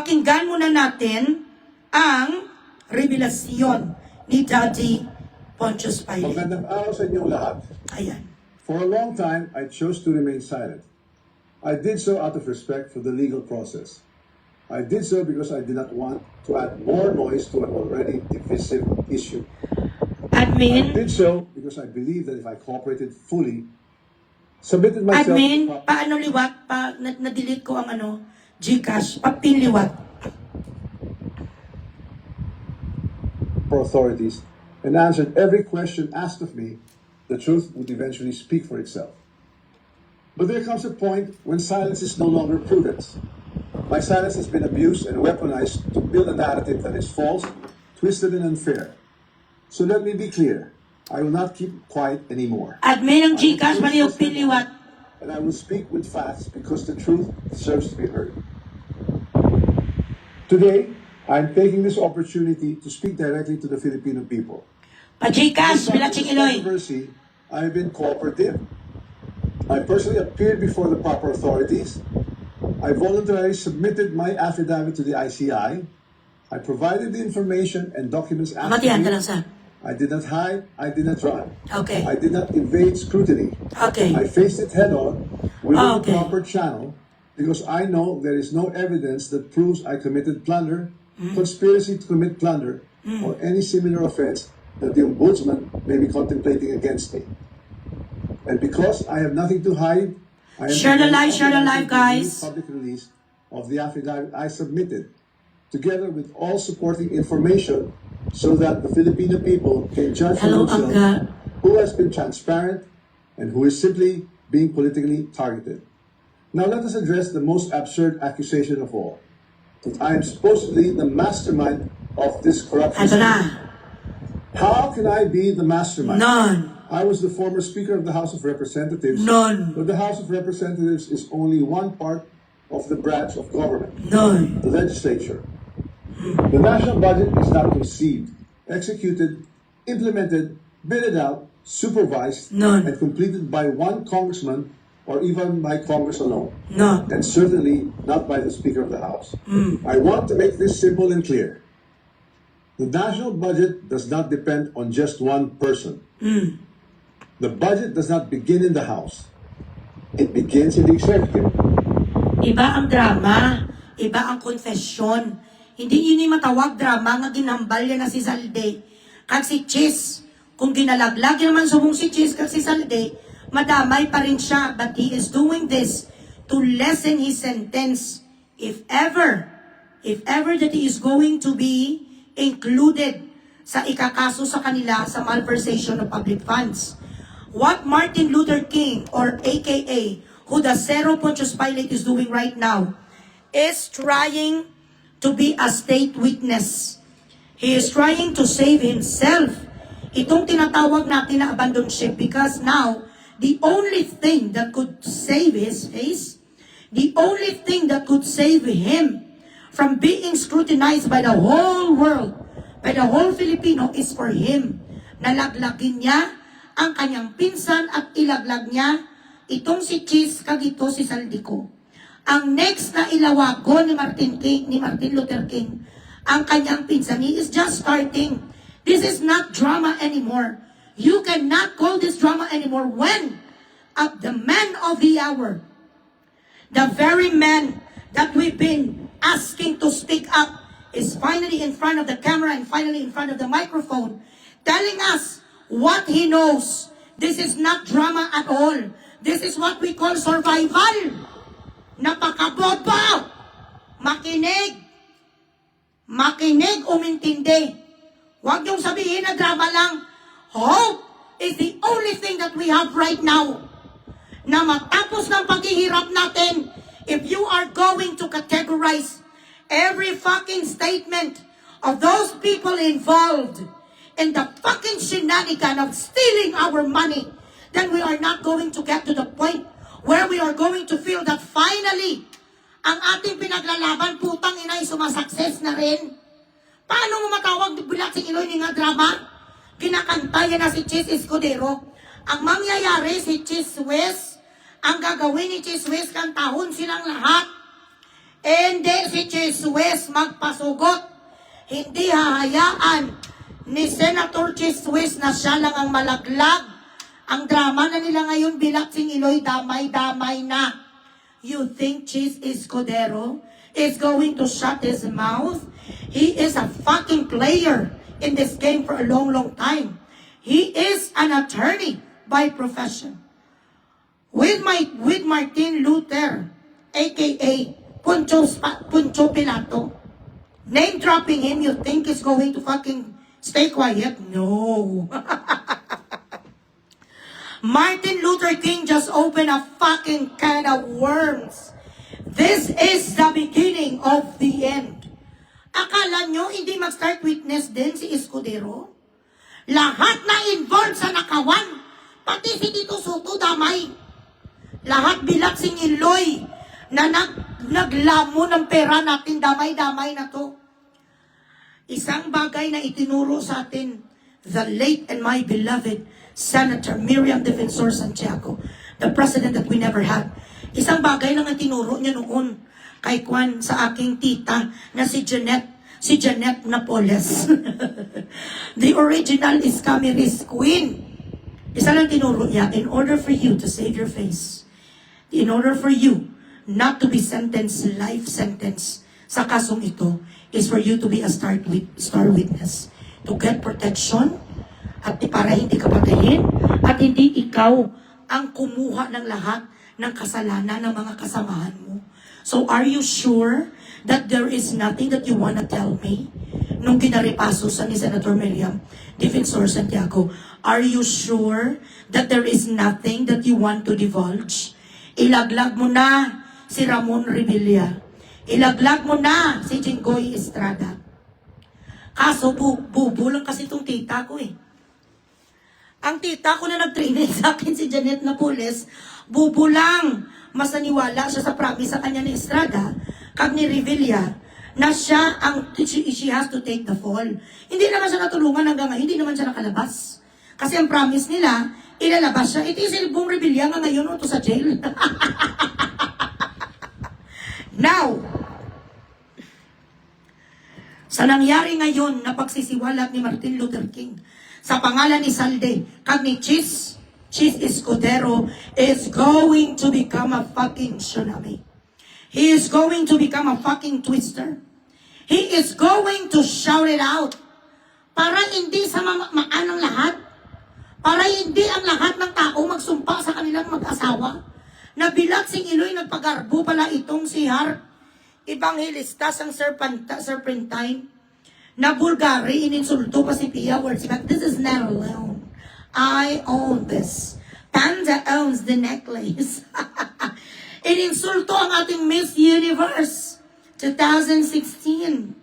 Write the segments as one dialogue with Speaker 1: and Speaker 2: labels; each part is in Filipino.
Speaker 1: Pakinggan muna natin ang revelasyon ni Daddy Pontius Pilate.
Speaker 2: Magandang araw sa inyong lahat.
Speaker 1: Ayan.
Speaker 2: For a long time, I chose to remain silent. I did so out of respect for the legal process. I did so because I did not want to add more noise to an already divisive issue. I
Speaker 1: Admin,
Speaker 2: did so because I believe that if I cooperated fully, submitted myself
Speaker 1: admin,
Speaker 2: to
Speaker 1: paano liwat? Na-delete ko ang Gcash, papiliwat.
Speaker 2: proper authorities and answered every question asked of me, the truth would eventually speak for itself. But there comes a point when silence is no longer prudence. My silence has been abused and weaponized to build a narrative that is false, twisted, and unfair. So let me be clear. I will not keep quiet anymore.
Speaker 1: Admin ng Gcash, mali yung piliwat.
Speaker 2: And I will speak with facts because the truth deserves to be heard. Today, I am taking this opportunity to speak directly to the Filipino people.
Speaker 1: Pa-Gcash, Bilaching Iloy.
Speaker 2: Controversy, I have been cooperative. I personally appeared before the proper authorities. I voluntarily submitted my affidavit to the ICI. I provided the information and documents asked
Speaker 1: Matihan ka
Speaker 2: me.
Speaker 1: lang, sir.
Speaker 2: I did not hide. I did not run.
Speaker 1: Okay.
Speaker 2: I did not evade scrutiny.
Speaker 1: Okay.
Speaker 2: I faced it head on within
Speaker 1: Okay.
Speaker 2: the proper channel because I know there is no evidence that proves I committed plunder, conspiracy to commit plunder, or any similar offense that the Ombudsman may be contemplating against me. And because I have nothing to hide, I am
Speaker 1: Share the live, guys.
Speaker 2: Public release of the affidavit I submitted, together with all supporting information, so that the Filipino people can judge for
Speaker 1: Hello,
Speaker 2: themselves
Speaker 1: Angga.
Speaker 2: who has been transparent and who is simply being politically targeted. Now let us address the most absurd accusation of all, that I am supposedly the mastermind of this corruption.
Speaker 1: Ito na.
Speaker 2: How can I be the mastermind?
Speaker 1: None.
Speaker 2: I was the former Speaker of the House of Representatives.
Speaker 1: None.
Speaker 2: But the House of Representatives is only one part of the branch of government,
Speaker 1: None.
Speaker 2: the legislature. The national budget is not conceived, executed, implemented, bidded out, supervised,
Speaker 1: None.
Speaker 2: and completed by one congressman or even by Congress alone,
Speaker 1: No.
Speaker 2: and certainly not by the Speaker of the House. I want to make this simple and clear. The national budget does not depend on just one person. The budget does not begin in the House. It begins in the executive.
Speaker 1: Iba ang drama, iba ang confession. Hindi yun yung matawag drama nga ginambal yan na si Salde. Kag si Chis, kung ginalaglag naman subong si Chis kag si Salde, madamay pa rin siya. But he is doing this to lessen his sentence. If ever that he is going to be included sa ikakaso sa kanila sa malversation of public funds. What Martin Luther King, or AKA, who the Zero Pontius Pilate is doing right now, is trying to be a state witness. He is trying to save himself. Itong tinatawag natin na abandonship, because now, the only thing that could save his face, the only thing that could save him from being scrutinized by the whole world, by the whole Filipino, is for him. Nalaglagin niya ang kanyang pinsan at ilaglag niya itong si Chis kag ito si Saldico. Ang next na ilawago ni Martin Luther King, ang kanyang pinsan, he is just starting. This is not drama anymore. You cannot call this drama anymore when at the man of the hour, the very man that we've been asking to speak up, is finally in front of the camera and finally in front of the microphone, telling us what he knows. This is not drama at all. This is what we call survival. Napakabobo! Makinig! Makinig, umintindi. Huwag niyong sabihin na drama lang. Hope is the only thing that we have right now. Na matapos ng paghihirap natin, if you are going to categorize every fucking statement of those people involved in the fucking shenanigan of stealing our money, then we are not going to get to the point where we are going to feel that finally, ang ating pinaglalaban, putang inay, sumasakses na rin. Paano mo matawag bilang si Iloy ni nga drama? Kinakanta niya na si Chis Escudero. Ang mangyayari si Chis West, ang gagawin ni Chis West, kantahon silang lahat. Hindi si Chis West magpasugot. Hindi hahayaan ni Senator Chiswis na siya lang ang malaglag. Ang drama na nila ngayon, Bilaksing Iloy, damay-damay na. You think Chis Escudero is going to shut his mouth? He is a fucking player in this game for a long, long time. He is an attorney by profession. With Martin Luther, aka Puncho Pilato, name dropping him, you think he's going to fucking stay quiet? No. Martin Luther King just opened a fucking can of worms. This is the beginning of the end. Akala nyo hindi mag-start witness din si Escudero? Lahat na involved sa nakawan, pati si Tito Soto damay. Lahat Bilaksing Iloy na naglamo ng pera natin, damay-damay na to. Isang bagay na itinuro sa atin, the late and my beloved Senator Miriam Defensor Santiago, the president that we never had. Isang bagay lang ang tinuro niya noon kay Kwan sa aking tita na si Janet Napoles. The original Escamiris Queen. Isa lang tinuro niya, in order for you to save your face, in order for you not to be sentenced, life sentence sa kasong ito, is for you to be a star witness. To get protection, at para hindi ka patayin, at hindi ikaw ang kumuha ng lahat ng kasalanan ng mga kasamahan mo. So are you sure that there is nothing that you wanna tell me? Nung kinaripaso sa ni Senator Miriam Defensor Santiago, are you sure that there is nothing that you want to divulge? Ilaglag mo na si Ramon Revilla. Ilaglag mo na si Jinggoy Estrada. Kaso bubo lang kasi itong tita ko eh. Ang tita ko na nag-training sa akin, si Janet Napoles, bubo lang. Mas naniwala siya sa promise sa kanya ni Estrada, kag ni Revilla, na siya she has to take the fall. Hindi naman siya natulungan hanggang ngayon, hindi naman siya nakalabas. Kasi ang promise nila, ilalabas siya. Ito yung Bong Revilla nga ngayon ito sa jail. Now, sa nangyari ngayon na pagsisiwalat ni Martin Luther King, sa pangalan ni Salde, kag ni Chis Escudero is going to become a fucking tsunami. He is going to become a fucking twister. He is going to shout it out. Para hindi sa maanang lahat. Para hindi ang lahat ng tao magsumpa sa kanilang mag-asawa. Na Bilaksing Iloy nagpagarbo pala itong si Hart Evangelista sang Serpentine. Na Bulgari, ininsulto pa si Pia Wurtzbach. This is not alone. I own this. Panda owns the necklace. Ininsulto ang ating Miss Universe 2016.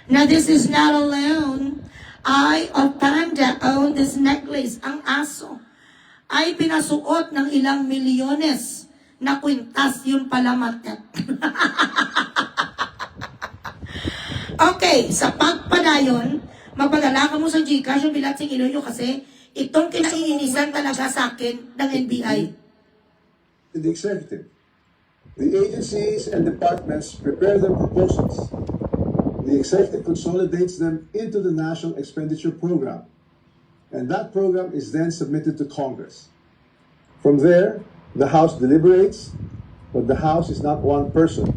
Speaker 1: Now this is not alone. I of Panda own this necklace. Ang aso ay pinasuot ng ilang milyones na kwintas yung palamatet. Okay, sa pagpadayon, magpadala ka mo sa Gcash yung Bilaksing Iloy kasi itong kinaiinisan talaga sa akin ng NBI.
Speaker 2: In the executive, the agencies and departments prepare their proposals. The executive consolidates them into the National Expenditure Program, and that program is then submitted to Congress. From there, the House deliberates, but the House is not one person,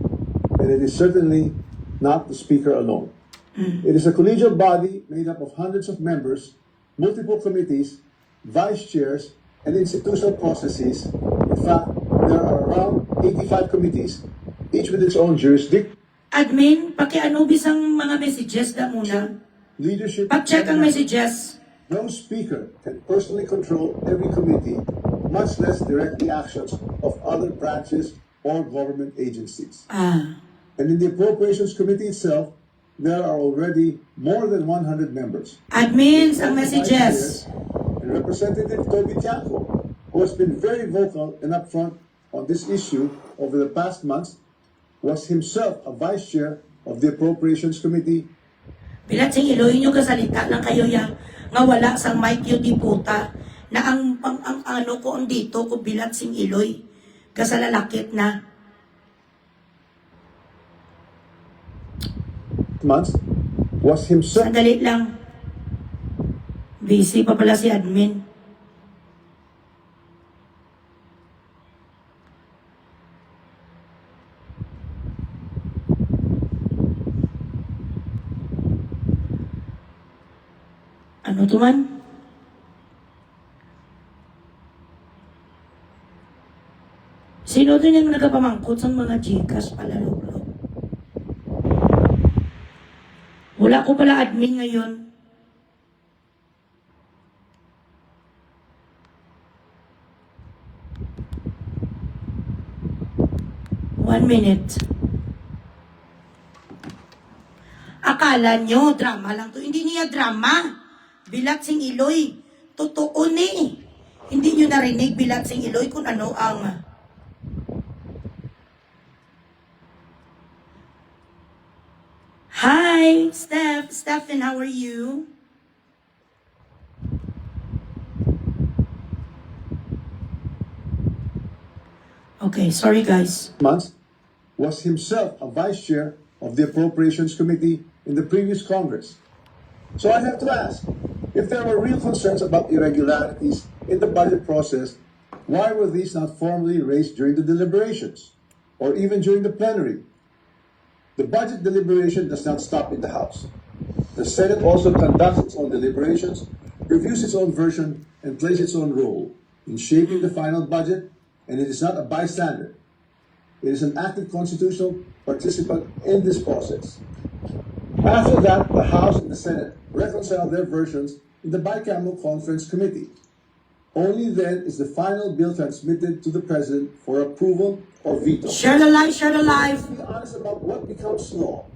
Speaker 2: and it is certainly not the Speaker alone. It is a collegial body made up of hundreds of members, multiple committees, vice chairs, and institutional processes. In fact, there are around 85 committees, each with its own jurisdiction,
Speaker 1: Admin, pakianubis ang mga messages na muna.
Speaker 2: leadership.
Speaker 1: Pag-check ang messages.
Speaker 2: No speaker can personally control every committee, much less direct the actions of other branches or government agencies. And in the Appropriations Committee itself, there are already more than 100 members.
Speaker 1: Admins ang messages.
Speaker 2: And Representative Toby Tiaco, who has been very vocal and upfront on this issue over the past months, was himself a vice chair of the Appropriations Committee.
Speaker 1: Bilaksing Iloy nyo kasalita lang kayo ya nga wala sang mic yung diputa na ang ano ko ang dito ko Bilaksing Iloy kasalalakit na.
Speaker 2: months was himself
Speaker 1: Sandali lang. Busy pa pala si admin. Ano to man? Sino din yung nagapamangkot sa mga Gcash pala, lolo? Wala ko pala admin ngayon. One minute. Akala nyo, drama lang to. Hindi niya drama. Bilat sing Iloy. Totoo ni. Hindi nyo narinig bilat sing Iloy kung ano ang... Hi, Stephen, how are you? Okay, sorry guys.
Speaker 2: months was himself a vice chair of the Appropriations Committee in the previous Congress. So I have to ask, if there were real concerns about irregularities in the budget process, why were these not formally raised during the deliberations or even during the plenary? The budget deliberation does not stop in the House. The Senate also conducts its own deliberations, reviews its own version, and plays its own role in shaping the final budget, and it is not a bystander. It is an active constitutional participant in this process. After that, the House and the Senate reconcile their versions in the bicameral conference committee. Only then is the final bill transmitted to the President for approval or veto.
Speaker 1: Share the live, share the live.
Speaker 2: Let's be honest about what becomes law.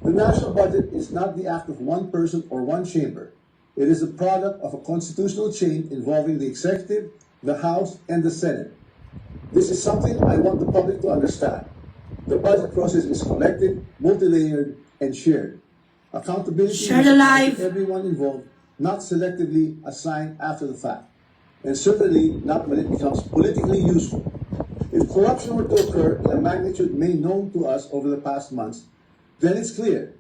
Speaker 2: The national budget is not the act of one person or one chamber. It is the product of a constitutional chain involving the executive, the House, and the Senate. This is something I want the public to understand. The budget process is collective, multi-layered, and shared. Accountability
Speaker 1: Share
Speaker 2: is
Speaker 1: the live.
Speaker 2: everyone involved, not selectively assigned after the fact, and certainly not when it becomes politically useful. If corruption were to occur in a magnitude made known to us over the past months, then it's clear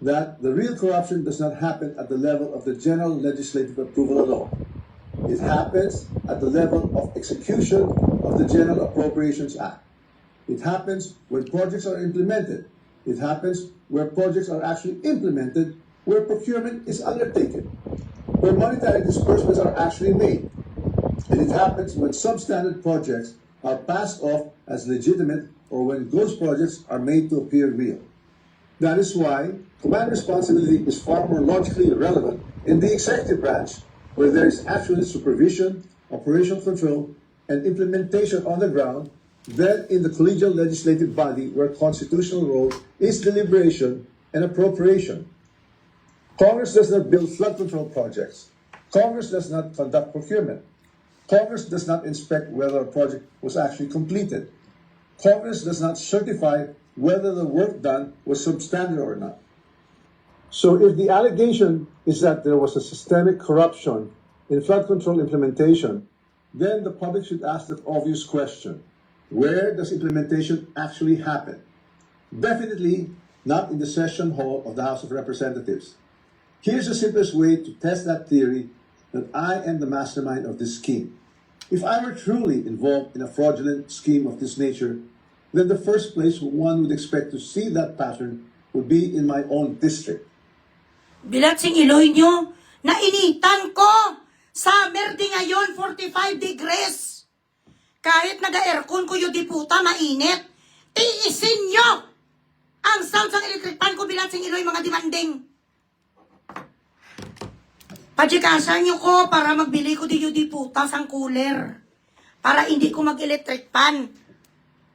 Speaker 2: that the real corruption does not happen at the level of the general legislative approval alone. It happens at the level of execution of the General Appropriations Act. It happens when projects are implemented. It happens where projects are actually implemented, where procurement is undertaken, where monetary disbursements are actually made. And it happens when substandard projects are passed off as legitimate or when ghost projects are made to appear real. That is why command responsibility is far more logically relevant in the executive branch, where there is actually supervision, operational control, and implementation on the ground, than in the collegial legislative body, where constitutional role is deliberation and appropriation. Congress does not build flood control projects. Congress does not conduct procurement. Congress does not inspect whether a project was actually completed. Congress does not certify whether the work done was substandard or not. So if the allegation is that there was a systemic corruption in flood control implementation, then the public should ask the obvious question: where does implementation actually happen? Definitely not in the session hall of the House of Representatives. Here's the simplest way to test that theory that I am the mastermind of this scheme. If I were truly involved in a fraudulent scheme of this nature, then the first place one would expect to see that pattern would be in my own district.
Speaker 1: Bilat sing Iloy nyo, nainitan ko! Summer di ngayon, 45 degrees. Kahit naga-aircon ko yung diputa, mainit. Tiisin nyo ang sound ng electric fan ko, bilat sing Iloy, mga demanding. Pajikasan nyo ko para magbili ko di yung diputa sang cooler. Para hindi ko mag-electric fan.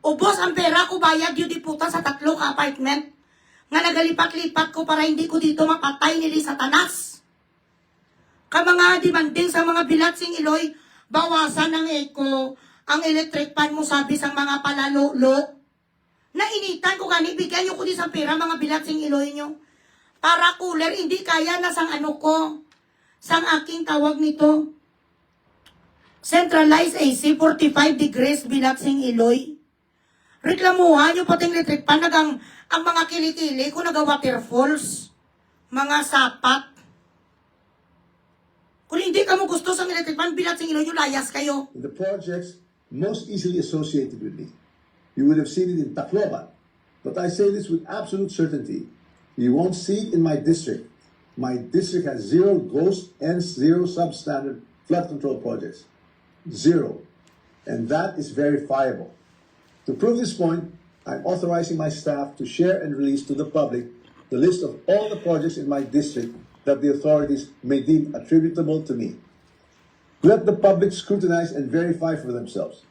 Speaker 1: Ubos ang pera ko, bayad yung diputa sa 3 ka apartment. Nga nagalipat-lipat ko para hindi ko dito mapatay nili Satanas. Ka mga demanding sa mga bilat sing Iloy, bawasan ng eco, ang electric fan mo sabi sang mga palalolo. Nainitan ko gani, bigyan nyo ko di sa pera mga bilat sing Iloy nyo. Para cooler, hindi kaya na sang ano ko. Sang aking tawag nito. Centralized AC, 45 degrees bilat sing Iloy. Reklamuhan yung pating electric pan, ang mga kilikili ko naga-waterfalls, mga sapat. Kung hindi ka mo gusto sa electric pan, binatsing ilo yung layas kayo.
Speaker 2: In the projects most easily associated with me. You would have seen it in Tacloban, but I say this with absolute certainty. You won't see it in my district. My district has 0 ghost and 0 substandard flood control projects. 0. And that is verifiable. To prove this point, I'm authorizing my staff to share and release to the public the list of all the projects in my district that the authorities may deem attributable to me. Let the public scrutinize and verify for themselves.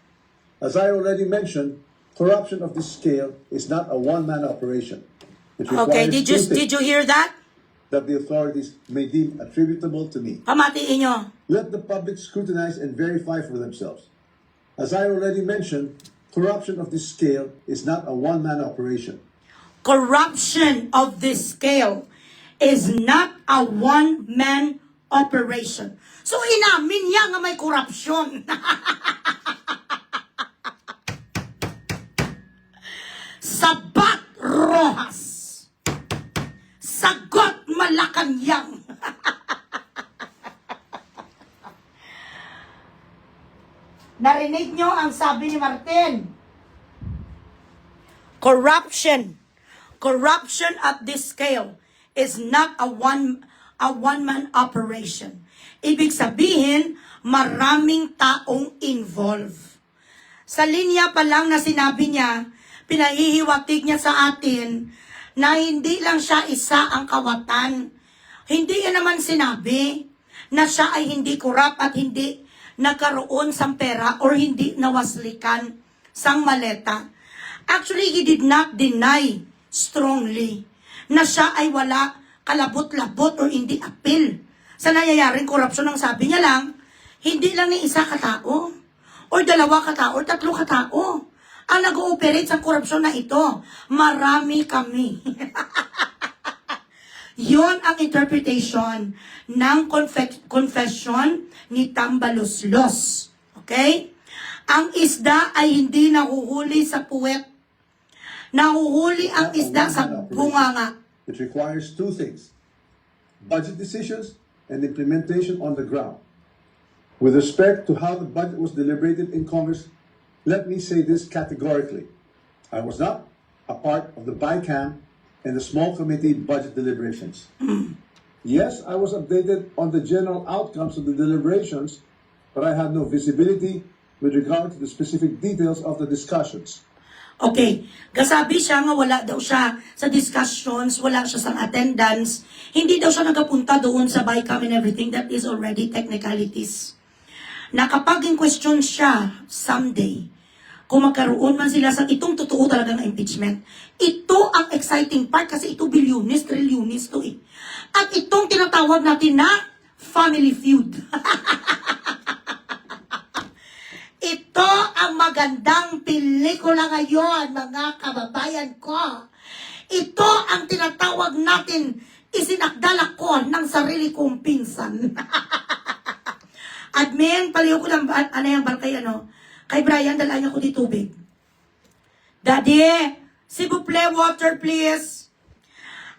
Speaker 2: As I already mentioned, corruption of this scale is not a one-man operation. It
Speaker 1: Okay,
Speaker 2: requires two things
Speaker 1: did you hear that?
Speaker 2: that the authorities may deem attributable to me.
Speaker 1: Pamatiin nyo.
Speaker 2: Let the public scrutinize and verify for themselves. As I already mentioned, corruption of this scale is not a one-man operation.
Speaker 1: Corruption of this scale is not a one-man operation. So inamin niya nga may korupsyon. Sabat Rojas. Sagot Malacanang. Narinig nyo ang sabi ni Martin. Corruption at this scale is not a one-man operation. Ibig sabihin, maraming taong involved. Sa linya pa lang na sinabi niya, pinahihiwatig niya sa atin na hindi lang siya isa ang kawatan. Hindi niya naman sinabi na siya ay hindi kurap at hindi nagkaroon sang pera or hindi nawaslikan sang maleta. Actually, he did not deny strongly na siya ay wala kalabot-labot or hindi appeal sa nangyayaring korupsyon. Ang sabi niya lang, hindi lang ni isa katao or dalawa katao or tatlo katao ang nag-ooperate sa korupsyon na ito. Marami kami. Yon ang interpretation ng confession ni Tambaloslos. Okay? Ang isda ay hindi nahuhuli sa puwet. Nahuhuli ang isda sa bunganga.
Speaker 2: It requires two things: budget decisions and implementation on the ground. With respect to how the budget was deliberated in Congress, let me say this categorically. I was not a part of the BICAM and the small committee budget deliberations. Yes, I was updated on the general outcomes of the deliberations, but I had no visibility with regard to the specific details of the discussions.
Speaker 1: Okay, kasabi siya nga wala daw siya sa discussions, wala siya sa attendance, hindi daw siya nagapunta doon sa BICAM and everything. That is already technicalities. Na kapag in question siya someday, kung magkaroon man sila sa itong totoo talaga ng impeachment, ito ang exciting part kasi ito bilyones, trilyones to eh. At itong tinatawag natin na family feud. Ito ang magandang pelikula ngayon, mga kababayan ko. Ito ang tinatawag natin, isinakdal ako ng sarili kong pinsan. Admin, paliw ko lang, ano yung barkay, ano? Kay Brian, dala niya ko di tubig. Daddy, s'il vous plaît, water please.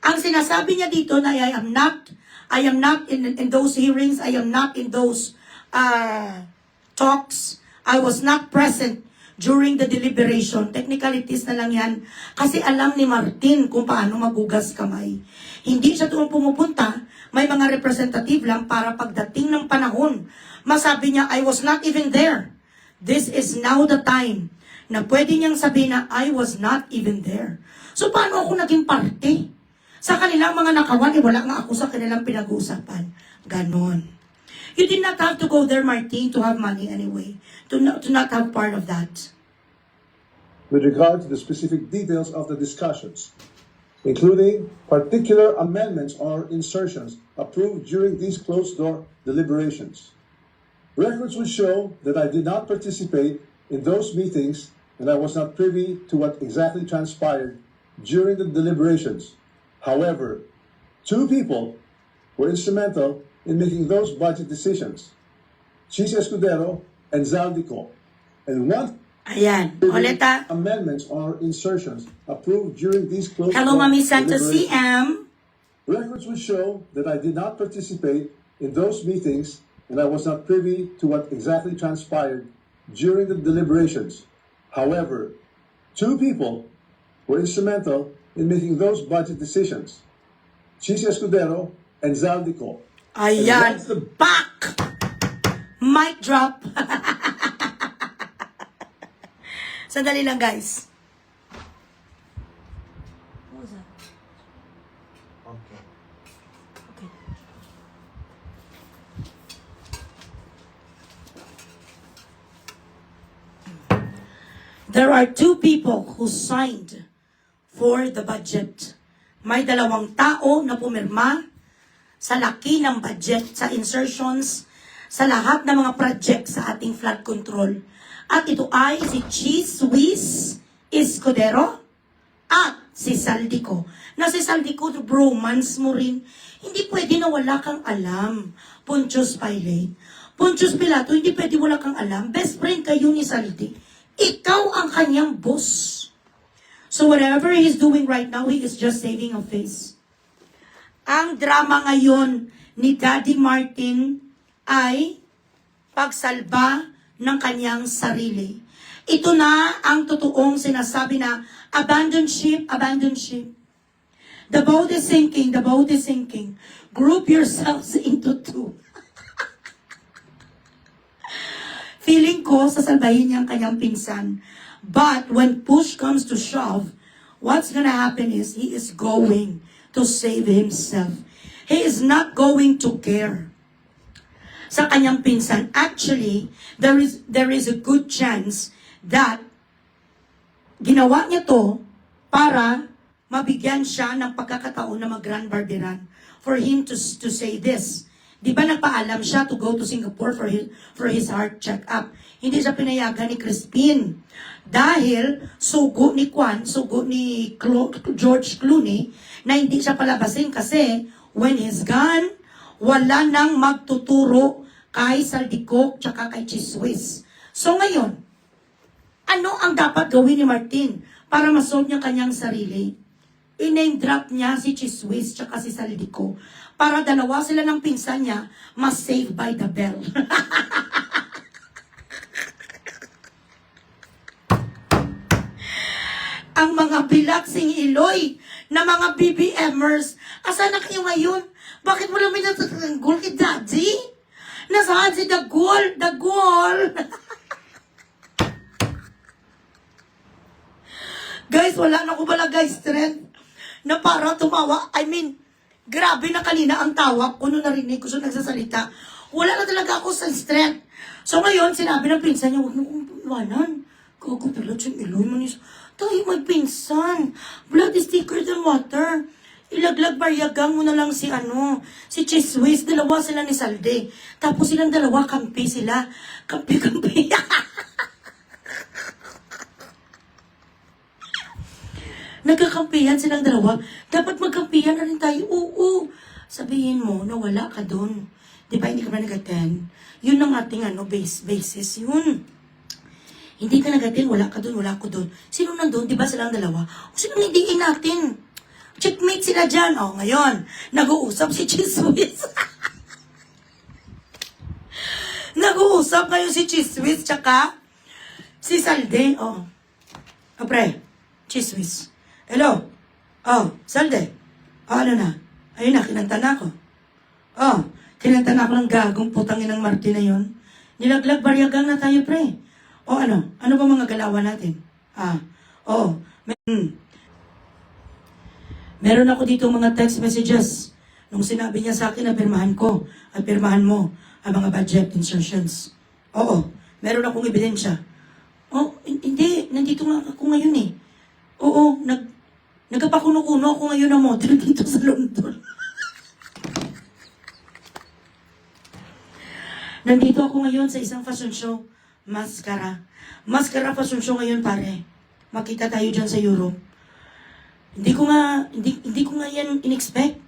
Speaker 1: Ang sinasabi niya dito na I am not in those hearings, I am not in those talks. I was not present during the deliberation. Technicalities na lang yan. Kasi alam ni Martin kung paano magugas kamay. Hindi siya doon pumupunta. May mga representative lang para pagdating ng panahon, masabi niya, I was not even there. This is now the time na pwede niyang sabihin na I was not even there. So paano ako naging parte? Sa kanilang mga nakawan, wala nga ako sa kanilang pinag-uusapan. Ganon. You did not have to go there, Martin, to have money anyway. To not have part of that.
Speaker 2: With regard to the specific details of the discussions, including particular amendments or insertions approved during these closed-door deliberations. Records would show that I did not participate in those meetings and I was not privy to what exactly transpired during the deliberations. However, two people were instrumental in making those budget decisions, Chis Escudero and Zaldico, and one
Speaker 1: Ayan. Ulit ha.
Speaker 2: Amendments or insertions approved during these closed
Speaker 1: Hello,
Speaker 2: door
Speaker 1: Mami Santos
Speaker 2: deliberations.
Speaker 1: CM.
Speaker 2: Records would show that I did not participate in those meetings and I was not privy to what exactly transpired during the deliberations. However, two people were instrumental in making those budget decisions. Chis Escudero and Zaldico.
Speaker 1: Ayan.
Speaker 2: And that's the
Speaker 1: Back! Mic drop. Sandali lang, guys. What was that? Okay. There are two people who signed for the budget. May dalawang tao na pumirma sa laki ng budget, sa insertions, sa lahat ng mga project sa ating flood control. At ito ay si Cheese Whiz Escudero at si Saldico. Na si Saldico, bromance mo rin. Hindi pwede na wala kang alam. Pontius Pilate. Pontius Pilato, hindi pwede wala kang alam. Best friend kayo ni Saldi. Ikaw ang kanyang boss. So whatever he's doing right now, he is just saving a face. Ang drama ngayon ni Daddy Martin ay pagsalba ng kanyang sarili. Ito na ang totoong sinasabi na abandon ship, abandon ship. The boat is sinking, the boat is sinking. Group yourselves into two. Feeling ko, sasalbahin niya ang kanyang pinsan. But when push comes to shove, what's gonna happen is he is going to save himself. He is not going to care sa kanyang pinsan. Actually, there is a good chance that ginawa niya to para mabigyan siya ng pagkakataon na mag-Grand Barberan for him to say this. Di ba nagpaalam siya to go to Singapore for his heart check-up? Hindi siya pinayagan ni Crispin. Dahil sugo ni George Clooney na hindi siya palabasin kasi when he's gone, wala nang magtuturo kay Saldico tsaka kay Chiswis. So ngayon, ano ang dapat gawin ni Martin para masolve niya kanyang sarili? I-name drop niya si Chiswis tsaka si Saldico para dalawa sila ng pinsan niya mas save by the bell. Ang mga bilaksing iloy na mga BBMers, asan na kayo ngayon? Bakit wala may natatanggol kay Daddy? Nasaan si Dagol? Dagol! Guys, wala na ko pala guys strength na para tumawa. I mean, grabe na kanina ang tawa ko nung narinig ko siya nagsasalita. Wala na talaga ako sa strength. So ngayon, sinabi ng pinsan niya, huwag na kong iwanan. Kagupilat siyang iloy mo niya. Tayo magpinsan. Blood is thicker than water. Ilaglag baryagang mo na lang si Chiswis. Dalawa sila ni Salde. Tapos silang dalawa, kampi sila. Kampi. Nagkakampihan silang dalawa. Dapat magkampihan na rin tayo. Oo. Sabihin mo na wala ka doon. Di ba hindi ka ba nag-attend? Yun ang ating basis. Yun. Hindi ka nag-attend, wala ka doon, wala ko doon. Sino nandun? Di ba silang dalawa? O sino nidiin natin? Checkmate sila dyan. O, ngayon, nag-uusap si Chiswis. Nag-uusap ngayon si Chiswis, tsaka si Salde. O, pre, Chiswis. Hello? Oh, Salde. Oh, ano na? Ayun na, kinanta na ako. Oh, kinanta na ako ng gagong putangin ng Martin na yun. Nilaglag baryagang na tayo, pre. O ano? Ano ba mga galawan natin? Meron ako dito mga text messages. Nung sinabi niya sa akin na pirmahan ko at pirmahan mo ang mga budget insertions. Oo, meron akong ebidensya. Oh, hindi. Nandito nga ako ngayon eh. Oo, nagkapakuno-kuno ako ngayon na model dito sa London. Nandito ako ngayon sa isang fashion show. Mascara fashion show ngayon, pare. Makita tayo dyan sa Europe. Hindi ko nga yan in-expect.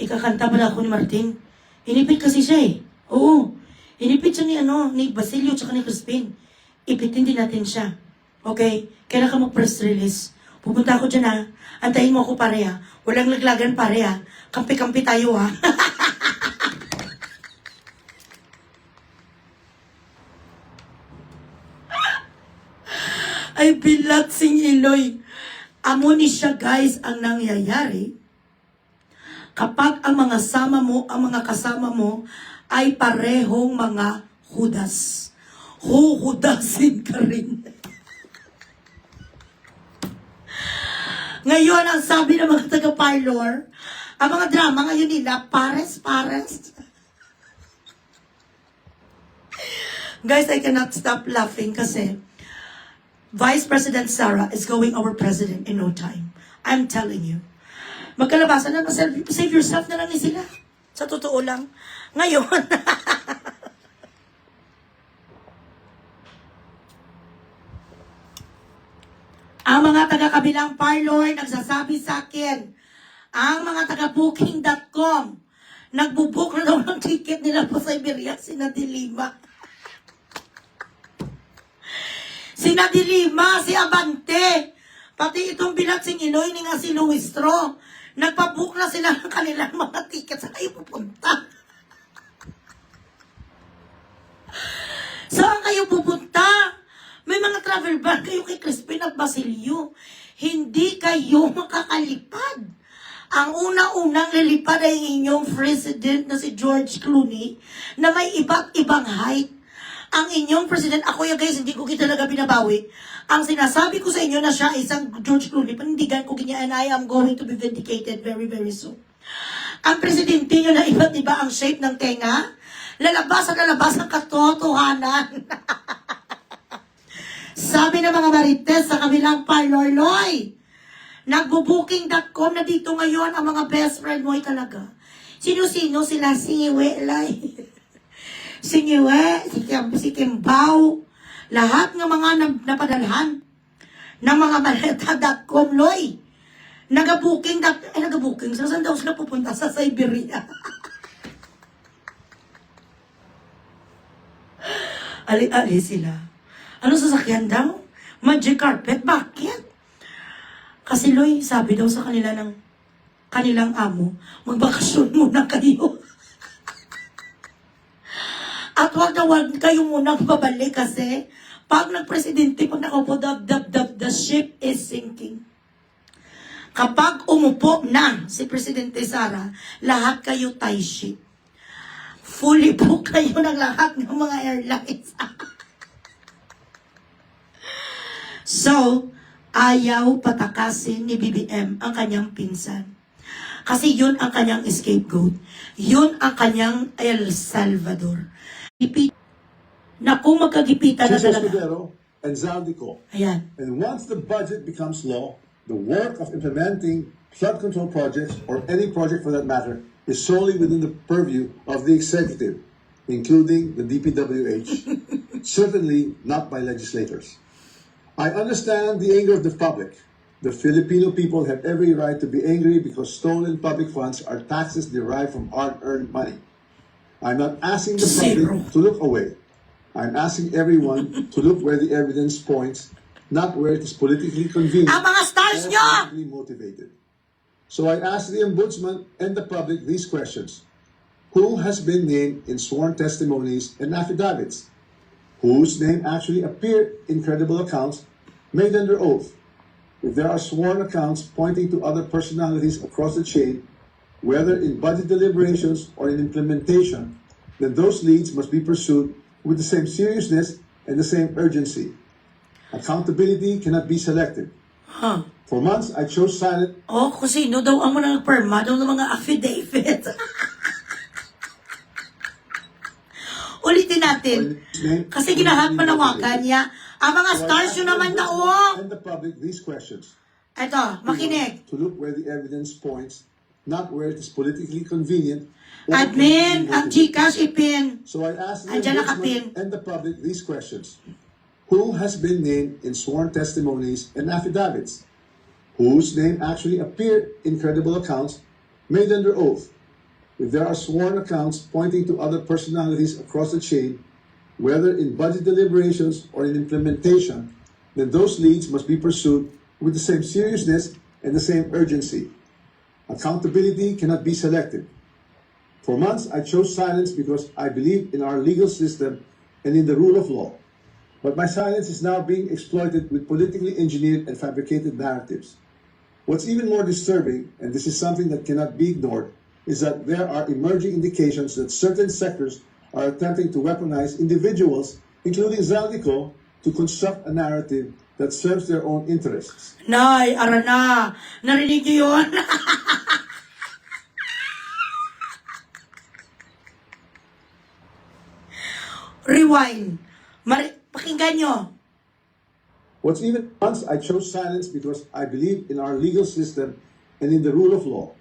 Speaker 1: Ikakanta pala ako ni Martin. Inipit kasi siya eh. Oo. Inipit siya ni Basilio tsaka ni Crispin. ipitin din natin siya. Okay? Kailan ka mag-press release? Pupunta ako dyan ha. Antayin mo ako pare ha. Walang laglagan pare ha. Kampi-kampi tayo ha. Ay bilat sing Iloy. Amo ni siya guys ang nangyayari kapag ang mga kasama mo ay parehong mga hudas. Huhudasin ka rin. Ngayon, ang sabi ng mga taga-parlor, ang mga drama ngayon nila, pares. Guys, I cannot stop laughing kasi Vice President Sara is going our president in no time. I'm telling you. Magkalabasan na, save yourself na lang ni sila. Sa totoo lang. Ngayon, ang mga taga-kabilang parlor nagsasabi sa akin, ang mga taga-booking.com, nagbubook na daw ng ticket nila po sa Iberia, sina Dilima. Sina Dilima, si Abante, pati itong Bilatsing Inoy ni nga si Luistro, nagpabook na sila ng kanilang mga ticket. Saan kayo pupunta? Saan kayo pupunta? May mga travel ban kayo kay Crispin at Basilio. Hindi kayo makakalipad. Ang una-unang lilipad ay inyong president na si George Clooney na may iba't ibang height. Ang inyong president, ako ya guys, hindi ko talaga binabawi. Ang sinasabi ko sa inyo na siya isang George Clooney, panindigan ko ganyan, and I am going to be vindicated very, very soon. Ang presidente nyo na iba't iba ang shape ng tenga, lalabas ang katotohanan. Sabi ng mga marites sa kabilang parlor, Loy, nagbo-booking.com na dito ngayon ang mga best friend mo ay talaga. Sino-sino sila? Singiwe, Lay. Singiwe, si Kimbaw, lahat ng mga napadalhan ng mga maleta.com, Loy. Nag-booking. Saan daw sila pupunta? Sa Siberia. Ali-ali sila. Ano sasakyan daw? Magic carpet? Bakit? Kasi Loy, sabi daw sa kanila ng kanilang amo, magbakasyon muna kayo. At wag kayo munang babalik kasi pag nagpresidente, pag nakaupo, the ship is sinking. Kapag umupo na si Presidente Sara, lahat kayo tie ship. Fully book kayo ng lahat ng mga airlines. So, ayaw patakasin ni BBM ang kanyang pinsan. Kasi yun ang kanyang scapegoat. Yun ang kanyang El Salvador. Na kung magkagipitan na
Speaker 2: Jesus
Speaker 1: talaga.
Speaker 2: Escudero and Zaldico.
Speaker 1: Ayan.
Speaker 2: And once the budget becomes law, the work of implementing flood control projects, or any project for that matter, is solely within the purview of the executive, including the DPWH, certainly not by legislators. I understand the anger of the public. The Filipino people have every right to be angry because stolen public funds are taxes derived from hard-earned money. I'm not asking the public to look away. I'm asking everyone to look where the evidence points, not where it is politically convenient
Speaker 1: Ang mga stars
Speaker 2: or
Speaker 1: nyo!
Speaker 2: politically motivated. So I ask the Ombudsman and the public these questions. Who has been named in sworn testimonies and affidavits? Whose name actually appeared in credible accounts made under oath? If there are sworn accounts pointing to other personalities across the chain, whether in budget deliberations or in implementation, then those leads must be pursued with the same seriousness and the same urgency. Accountability cannot be selective.
Speaker 1: Huh.
Speaker 2: For months, I chose silent.
Speaker 1: Oh, kung sino daw ang mga nagperma daw ng mga affidavit. Ulitin natin. Kasi ginahat panawagan niya. Ang mga stars yun naman na
Speaker 2: And the public these questions.
Speaker 1: Eto, makinig.
Speaker 2: To look where the evidence points, not where it is politically convenient. or
Speaker 1: Admin,
Speaker 2: politically
Speaker 1: ang
Speaker 2: motivated.
Speaker 1: Gcash ipin.
Speaker 2: So I ask the
Speaker 1: Andiyan nakapin.
Speaker 2: Ombudsman and the public these questions. Who has been named in sworn testimonies and affidavits? Whose name actually appeared in credible accounts made under oath? If there are sworn accounts pointing to other personalities across the chain, whether in budget deliberations or in implementation, then those leads must be pursued with the same seriousness and the same urgency. Accountability cannot be selective. For months, I chose silence because I believe in our legal system and in the rule of law. But my silence is now being exploited with politically engineered and fabricated narratives. What's even more disturbing, and this is something that cannot be ignored, is that there are emerging indications that certain sectors are attempting to weaponize individuals, including Zaldico, to construct a narrative that serves their own interests.
Speaker 1: Nay, ara na. Narinig niyo yun? Rewind. Pakinggan nyo.
Speaker 2: What's even once I chose silence because I believe in our legal system and in the rule of law.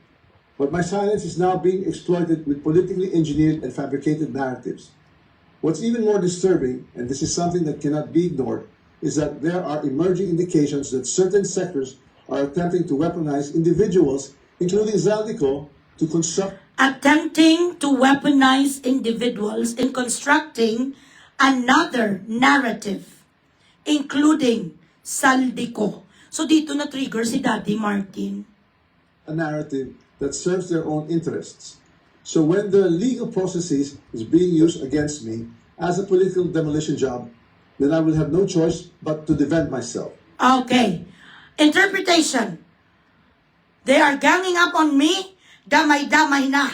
Speaker 2: But my silence is now being exploited with politically engineered and fabricated narratives. What's even more disturbing, and this is something that cannot be ignored, is that there are emerging indications that certain sectors are attempting to weaponize individuals, including Zaldico, to construct
Speaker 1: Attempting to weaponize individuals in constructing another narrative, including Saldico. So dito na-trigger si Daddy Martin.
Speaker 2: a narrative that serves their own interests. So when the legal processes is being used against me as a political demolition job, then I will have no choice but to defend myself.
Speaker 1: Okay. Interpretation. They are ganging up on me. Damay-damay na.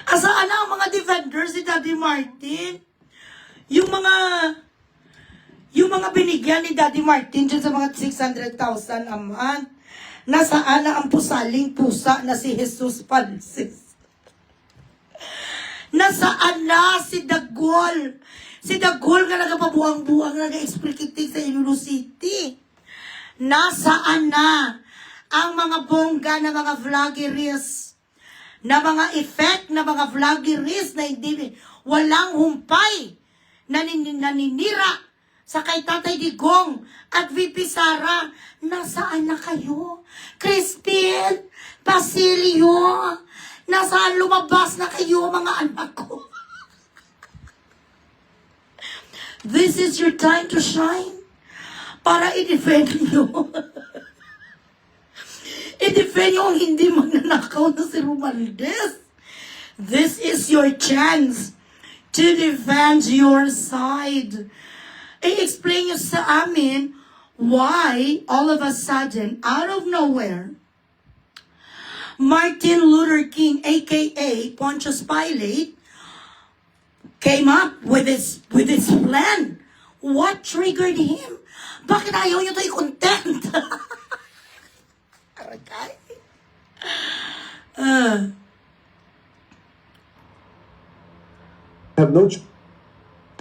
Speaker 1: Asaan na ang mga defenders si Daddy Martin? Yung mga binigyan ni Daddy Martin dyan sa mga 600,000 a month, nasaan na ang pusaling pusa na si Jesus Francis? Nasaan na si Dagol? Si Dagol nga nagapabuang-buang, nag-explicating sa Iloilo City. Nasaan na ang mga bongga na mga vloggeries? Na mga effect na mga vloggeries na hindi, walang humpay, naninira sa kay Tatay Digong at VP Sara. Nasaan na kayo? Crispin, Basilio, nasaan lumabas na kayo mga anak ko? This is your time to shine para i-defend nyo. I-defend nyo ang hindi magnanakaw na si Romualdez. This is your chance to defend your side. I-explain nyo sa amin why all of a sudden, out of nowhere, Martin Luther King, aka Pontius Pilate, came up with his plan. What triggered him? Bakit ayaw nyo ito i-content? Okay.
Speaker 2: Have no choice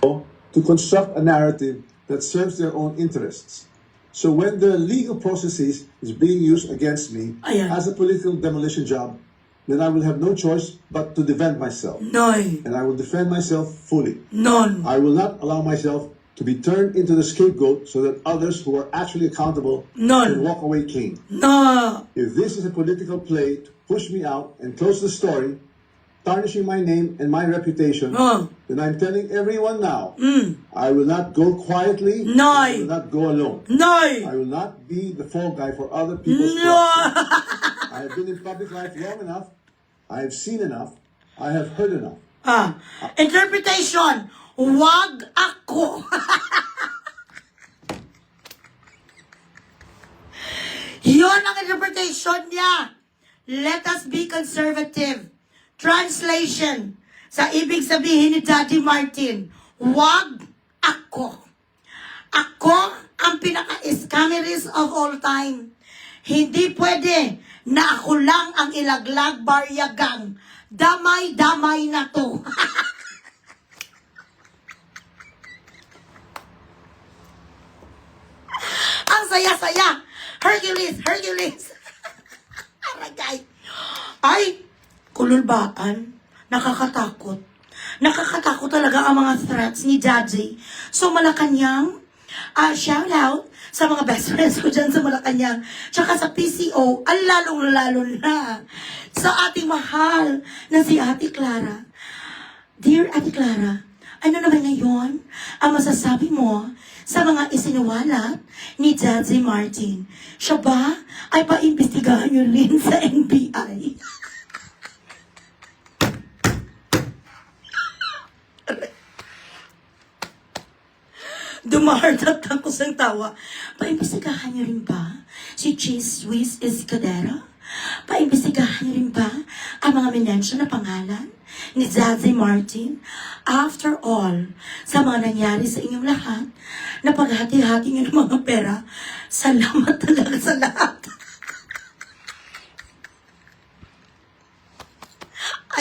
Speaker 2: to construct a narrative that serves their own interests. So when the legal processes is being used against me
Speaker 1: Ayan.
Speaker 2: as a political demolition job, then I will have no choice but to defend myself.
Speaker 1: Noy.
Speaker 2: And I will defend myself fully.
Speaker 1: None.
Speaker 2: I will not allow myself to be turned into the scapegoat so that others who are actually accountable
Speaker 1: None.
Speaker 2: can walk away clean.
Speaker 1: No.
Speaker 2: If this is a political play to push me out and close the story, tarnishing my name and my reputation, then I'm telling everyone now, I will not go quietly,
Speaker 1: No.
Speaker 2: I will not go alone.
Speaker 1: Noy.
Speaker 2: I will not be the fall guy for other people's
Speaker 1: No.
Speaker 2: problems. I have been in public life long enough, I have seen enough, I have heard enough.
Speaker 1: Interpretation. Wag ako. Yun ang interpretation niya. Let us be conservative. Translation. Sa ibig sabihin ni Daddy Martin, wag ako. Ako ang pinaka-scammerist of all time. Hindi pwede na ako lang ang ilaglag baryagang. Damay-damay na to. Ang saya-saya. Hercules, Hercules. Aragay. Ay, kululbaan. Nakakatakot. Nakakatakot talaga ang mga threats ni Daddy. So, Malacanang, Shout out sa mga best friends ko dyan sa Malacanang. Tsaka sa PCO, ang lalong-lalo na sa ating mahal na si Ate Clara. Dear Ate Clara, ano naman ngayon ang masasabi mo sa mga isiniwalat ni Judge Martin? Siya ba ay paimbestigahan nyo rin sa NBI? Dumahardat ako sa tawa. Paimbestigahan niyo rin ba si Cheese Swiss Escudero? Paimbestigahan niyo rin ba ang mga minensyon na pangalan ni Zazie Martin? After all, sa mga nangyari sa inyong lahat, na paghati-hati niyo ng mga pera, salamat talaga sa lahat.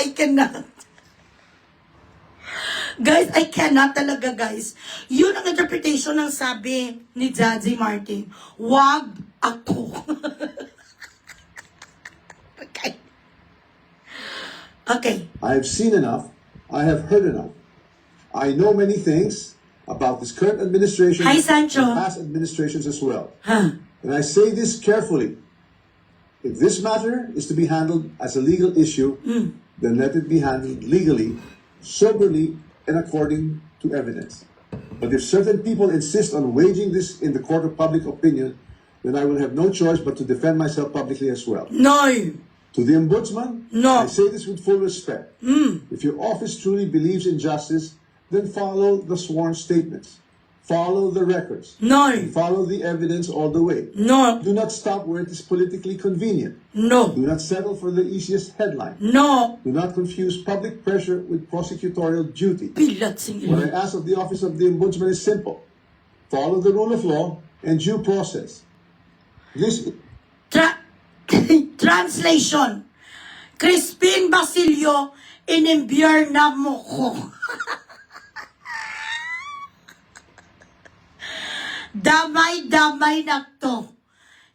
Speaker 1: I cannot. Guys, I cannot talaga, guys. Yun ang interpretation ng sabi ni Zazie Martin. Wag ako. Okay. Okay.
Speaker 2: I have seen enough. I have heard enough. I know many things about this current administration
Speaker 1: Hi, Sancho.
Speaker 2: and past administrations as well.
Speaker 1: Huh.
Speaker 2: And I say this carefully. If this matter is to be handled as a legal issue, then let it be handled legally, soberly, and according to evidence. But if certain people insist on waging this in the court of public opinion, then I will have no choice but to defend myself publicly as well.
Speaker 1: No.
Speaker 2: To the Ombudsman,
Speaker 1: No.
Speaker 2: I say this with full respect. If your office truly believes in justice, then follow the sworn statements. Follow the records.
Speaker 1: No.
Speaker 2: Follow the evidence all the way.
Speaker 1: No.
Speaker 2: Do not stop where it is politically convenient.
Speaker 1: No.
Speaker 2: Do not settle for the easiest headline.
Speaker 1: No.
Speaker 2: Do not confuse public pressure with prosecutorial duty.
Speaker 1: Pilat
Speaker 2: What I
Speaker 1: singil.
Speaker 2: ask of the Office of the Ombudsman is simple. Follow the rule of law and due process. This
Speaker 1: Translation. Crispin Basilio, inimbyar na mo ko. Damay-damay na to.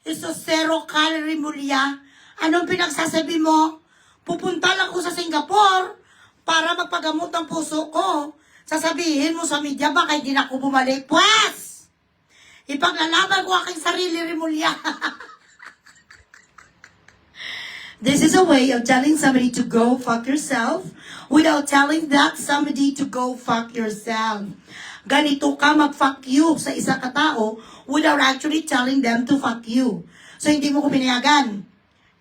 Speaker 1: Isosero calorie mulya. Anong pinagsasabi mo? Pupunta lang ko sa Singapore para magpagamot ng puso ko. Sasabihin mo sa media, baka hindi na ako bumalik. Pues! Ipaglalaban ko aking sarili, Rimulya. This is a way of telling somebody to go fuck yourself without telling that somebody to go fuck yourself. Ganito ka mag-fuck you sa isang katao without actually telling them to fuck you. So, hindi mo ko pinayagan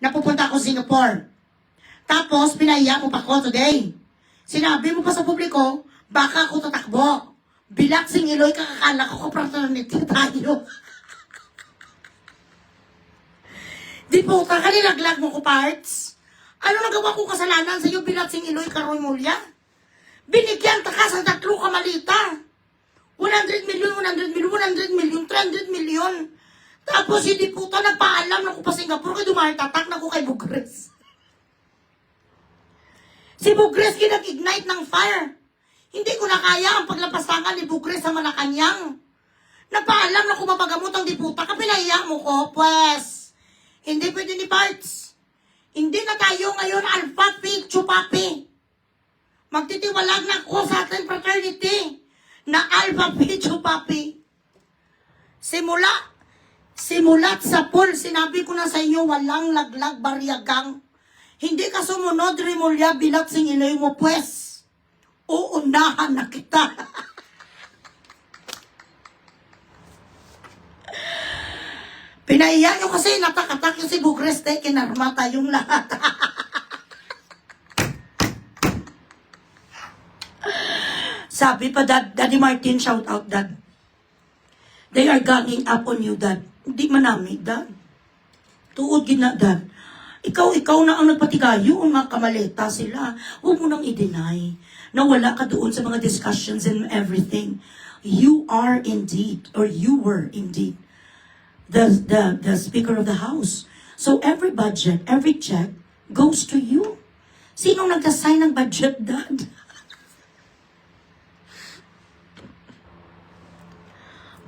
Speaker 1: na pupunta ako sa Singapore. Tapos, pinaya mo pa ko today. Sinabi mo pa sa publiko, baka ako tatakbo. Bilaksing Iloy, kakakala ko kapraternity tayo. Di po, kakalilaglag mo ko parts. Ano nagawa kong kasalanan sa iyo, Bilaksing Iloy, Karoy Mulya? Binigyan ta ka sa 3 kamalita. 100 million, 100 million, 100 million, 300 million. Tapos hindi po ito nagpaalam na ko pa Singapore kay dumartatak na ko kay Bugres. Si Bugres kinag-ignite ng fire. Hindi ko na kaya ang paglapastangan ni Bugres sa Malacanang. Nagpaalam na ko mapagamot ang diputa. Kapinaya mo ko, pues. Hindi pwede ni Parts. Hindi na tayo ngayon alpha, pi, chupapi. Magtitiwalag na ko sa ating fraternity na alpha, pi, chupapi. Simulat sa pool, sinabi ko na sa inyo, walang laglag baryagang. Hindi ka sumunod, Rimulya, Bilaksing Iloy mo, pues. Uunahan na kita. Pinaiya nyo kasi, natakatak yung si Bugres, kinarma tayong lahat. Sabi pa, Daddy Martin, shout out, Dad. They are ganging up on you, Dad. Hindi manamig, Dad. Tuod gina, Dad. Ikaw na ang nagpatigayo, ang mga kamaleta sila. Huwag mo nang i-deny na wala ka doon sa mga discussions and everything. You are indeed, or you were indeed, the Speaker of the House. So every budget, every check goes to you. Sinong nag-assign ng budget, Dad?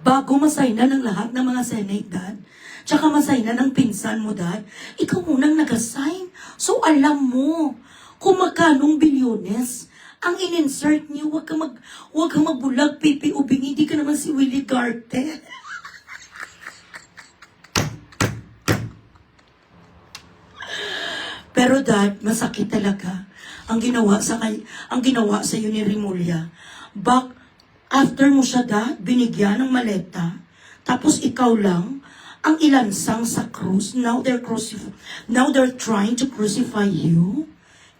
Speaker 1: Bago masayna ng lahat ng mga Senate, Dad, tsaka masayna ng pinsan mo, Dad, ikaw munang nag-assign. So alam mo kung magkanong bilyones Ang in-insert niyo, wag kang magbulag, Pipi Ubing, hindi ka naman si Willie Garte. Pero dad, masakit talaga ang ginawa sa iyo ni Rimulya. After mo siya dad, binigyan ng maleta, tapos ikaw lang ang ilansang sa krus. Now they're trying to crucify you.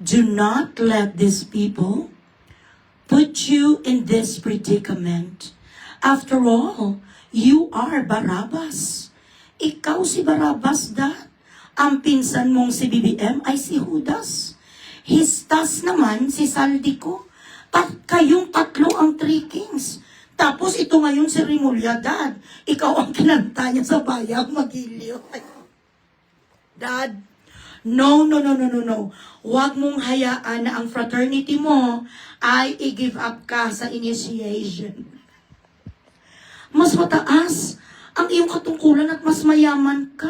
Speaker 1: Do not let these people put you in this predicament. After all, you are Barabbas. Ikaw si Barabbas, dad. Ang pinsan mong si BBM ay si Judas. Histas naman si Saldico. Kayong tatlo ang three kings. Tapos ito ngayon si Rimulya, dad. Ikaw ang kinanta niya sa bayang Magiliw. Dad, no. Huwag mong hayaan na ang fraternity mo ay i-give up ka sa initiation. Mas mataas ang iyong katungkulan at mas mayaman ka.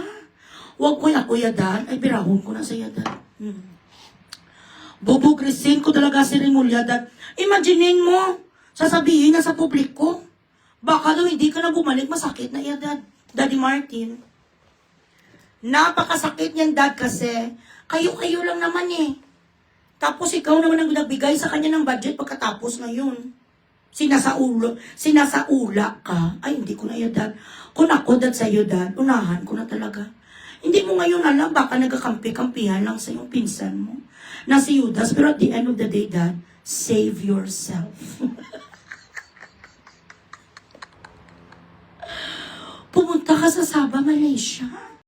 Speaker 1: Huwag kuya dad, ay birahon ko na sa dad. Bubugrisin ko talaga si Rimulya, dad. Imaginin mo, sasabihin na sa publiko, baka daw hindi ka na bumalik, masakit na dad. Daddy Martin. Napakasakit niyan, dad, kasi kayo lang naman eh. Tapos ikaw naman ang nagbigay sa kanya ng budget pagkatapos ngayon. Sinasaula ka. Ay, hindi ko na dad. Kung ako, dad, sa'yo, dad, unahan ko na talaga. Hindi mo ngayon alam, baka nagkakampi-kampihan lang sa iyong pinsan mo na si Judas. Pero at the end of the day, dad, save yourself. Pumunta ka sa Sabah, Malaysia.